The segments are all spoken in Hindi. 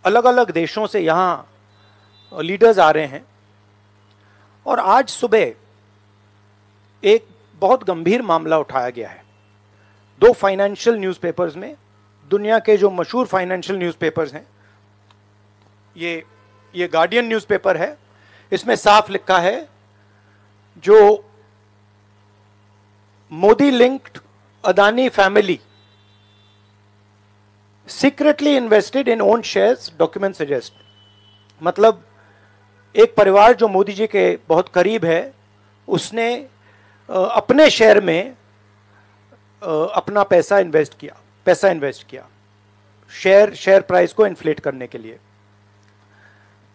अलग अलग देशों से यहाँ लीडर्स आ रहे हैं और आज सुबह एक बहुत गंभीर मामला उठाया गया है। दो फाइनेंशियल न्यूज़पेपर्स में, दुनिया के जो मशहूर फाइनेंशियल न्यूज़पेपर्स हैं, ये गार्डियन न्यूज़पेपर है, इसमें साफ लिखा है जो Modi linked Adani family secretly invested in own shares, document suggest. मतलब एक परिवार जो मोदी जी के बहुत करीब है, उसने अपने शेयर में अपना पैसा इन्वेस्ट किया शेयर प्राइस को इन्फ्लेट करने के लिए।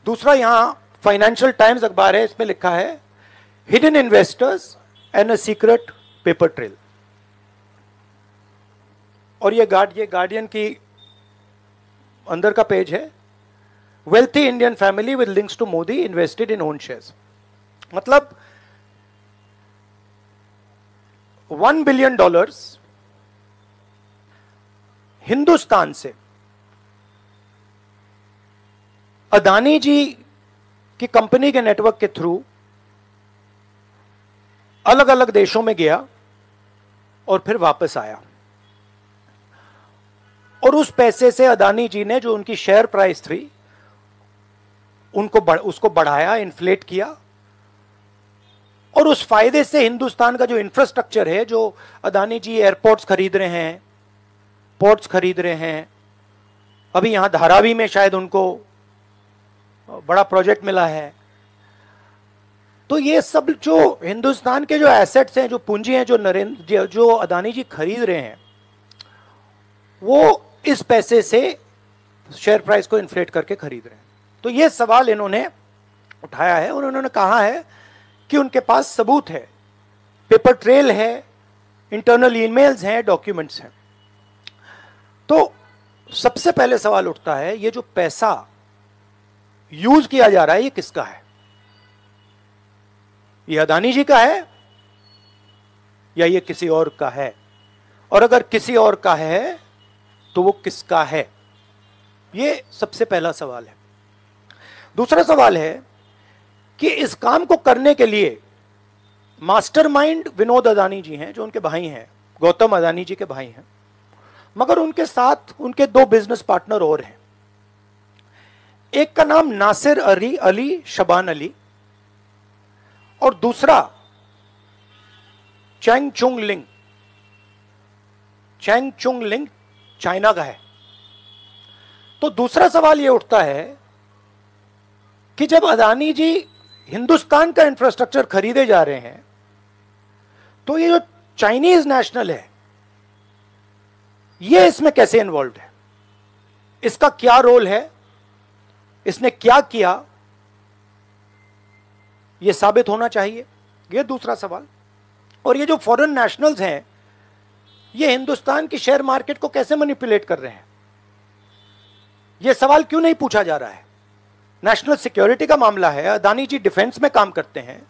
दूसरा यहां फाइनेंशियल टाइम्स अखबार है, इसमें लिखा है hidden investors and a secret paper trail. और ये गार्डियन की अंदर का पेज है, wealthy Indian family with links to Modi invested in own shares. मतलब $1 बिलियन हिंदुस्तान से अदानी जी की कंपनी के नेटवर्क के थ्रू अलग अलग देशों में गया और फिर वापस आया। और उस पैसे से अदानी जी ने, जो उनकी शेयर प्राइस थी, उसको बढ़ाया, इन्फ्लेट किया। और उस फायदे से हिंदुस्तान का जो इंफ्रास्ट्रक्चर है, जो अदानी जी एयरपोर्ट्स खरीद रहे हैं, पोर्ट्स खरीद रहे हैं, अभी यहां धारावी में शायद उनको बड़ा प्रोजेक्ट मिला है, तो ये सब जो हिंदुस्तान के जो एसेट्स हैं, जो पूंजी हैं, जो अदानी जी खरीद रहे हैं, वो इस पैसे से शेयर प्राइस को इन्फ्लेट करके खरीद रहे हैं। तो ये सवाल इन्होंने उठाया है और उन्होंने कहा है कि उनके पास सबूत है, पेपर ट्रेल है, इंटरनल ईमेल्स हैं, डॉक्यूमेंट्स हैं। तो सबसे पहले सवाल उठता है, ये जो पैसा यूज किया जा रहा है, ये किसका है? ये अदानी जी का है या ये किसी और का है? और अगर किसी और का है तो वो किसका है? ये सबसे पहला सवाल है। दूसरा सवाल है कि इस काम को करने के लिए मास्टरमाइंड विनोद अदानी जी हैं, जो उनके भाई हैं, गौतम अदानी जी के भाई हैं, मगर उनके साथ उनके दो बिजनेस पार्टनर और हैं। एक का नाम नासिर अली शबान अली और दूसरा चैंग चुंग लिंग चाइना का है। तो दूसरा सवाल यह उठता है कि जब अदानी जी हिंदुस्तान का इंफ्रास्ट्रक्चर खरीदे जा रहे हैं, तो ये जो चाइनीज नेशनल है, ये इसमें कैसे इन्वॉल्व है? इसका क्या रोल है? इसने क्या किया? यह साबित होना चाहिए। यह दूसरा सवाल। और ये जो फॉरेन नेशनल्स हैं, ये हिंदुस्तान की शेयर मार्केट को कैसे मैनिपुलेट कर रहे हैं? यह सवाल क्यों नहीं पूछा जा रहा है? नेशनल सिक्योरिटी का मामला है। अदानी जी डिफेंस में काम करते हैं,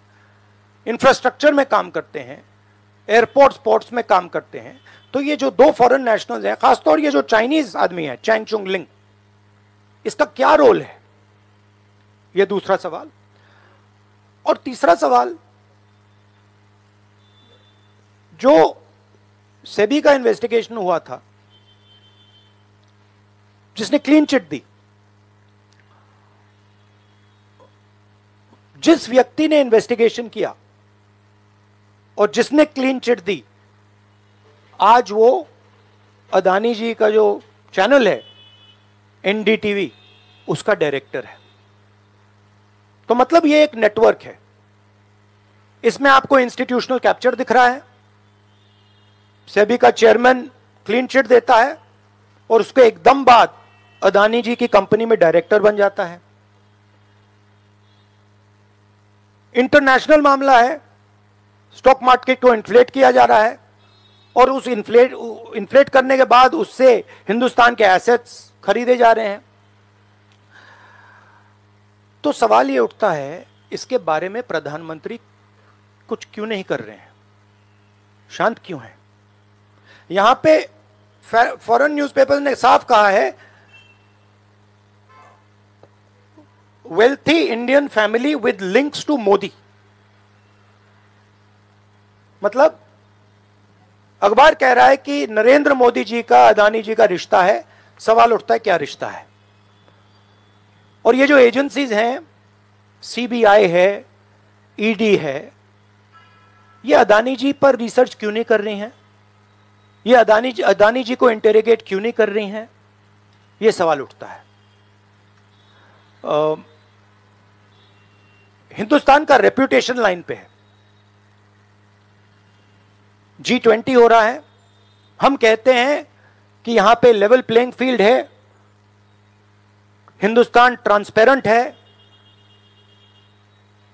इंफ्रास्ट्रक्चर में काम करते हैं, एयरपोर्ट्स पोर्ट्स में काम करते हैं। तो ये जो दो फॉरेन नेशनल्स हैं, खासतौर ये जो चाइनीज आदमी है चैंग चुंग लिंग, इसका क्या रोल है? यह दूसरा सवाल। और तीसरा सवाल, जो सेबी का इन्वेस्टिगेशन हुआ था, जिसने क्लीन चिट दी, जिस व्यक्ति ने इन्वेस्टिगेशन किया और जिसने क्लीन चिट दी, आज वो अदानी जी का जो चैनल है एनडीटीवी, उसका डायरेक्टर है। तो मतलब ये एक नेटवर्क है। इसमें आपको इंस्टीट्यूशनल कैप्चर दिख रहा है। सेबी का चेयरमैन क्लीन चिट देता है और उसके एकदम बाद अदानी जी की कंपनी में डायरेक्टर बन जाता है। इंटरनेशनल मामला है, स्टॉक मार्केट को इन्फ्लेट किया जा रहा है और उस इन्फ्लेट करने के बाद उससे हिंदुस्तान के एसेट्स खरीदे जा रहे हैं। तो सवाल ये उठता है, इसके बारे में प्रधानमंत्री कुछ क्यों नहीं कर रहे हैं? शांत क्यों है? यहां पे फॉरेन न्यूज़पेपर ने साफ कहा है wealthy Indian family with links to Modi. मतलब अखबार कह रहा है कि नरेंद्र मोदी जी का अदानी जी का रिश्ता है। सवाल उठता है क्या रिश्ता है। और ये जो एजेंसीज हैं, सीबीआई है, ईडी है, ये अदानी जी पर रिसर्च क्यों नहीं कर रही हैं? ये अदानी जी को इंटेरोगेट क्यों नहीं कर रही हैं? ये सवाल उठता है। हिंदुस्तान का रेप्यूटेशन लाइन पे है। G20 हो रहा है, हम कहते हैं कि यहां पे लेवल प्लेइंग फील्ड है, हिंदुस्तान ट्रांसपेरेंट है,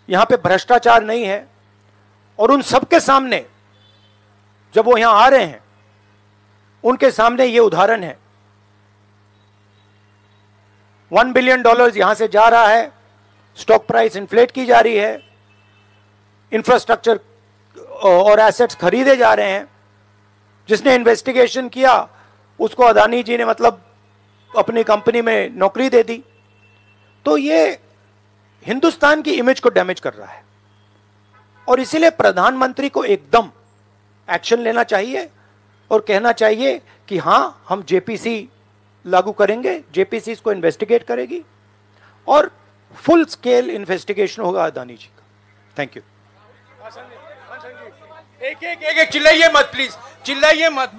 यहां पे भ्रष्टाचार नहीं है। और उन सबके सामने जब वो यहां आ रहे हैं, उनके सामने ये उदाहरण है। $1 बिलियन यहां से जा रहा है, स्टॉक प्राइस इन्फ्लेट की जा रही है, इंफ्रास्ट्रक्चर और एसेट्स खरीदे जा रहे हैं। जिसने इन्वेस्टिगेशन किया उसको अदानी जी ने मतलब अपनी कंपनी में नौकरी दे दी। तो ये हिंदुस्तान की इमेज को डैमेज कर रहा है और इसीलिए प्रधानमंत्री को एकदम एक्शन लेना चाहिए और कहना चाहिए कि हां, हम जेपीसी लागू करेंगे, जेपीसी इसको इन्वेस्टिगेट करेगी और फुल स्केल इन्वेस्टिगेशन होगा अदानी जी का। Thank you. एक चिल्लाइए मत प्लीज, चिल्लाइए मत।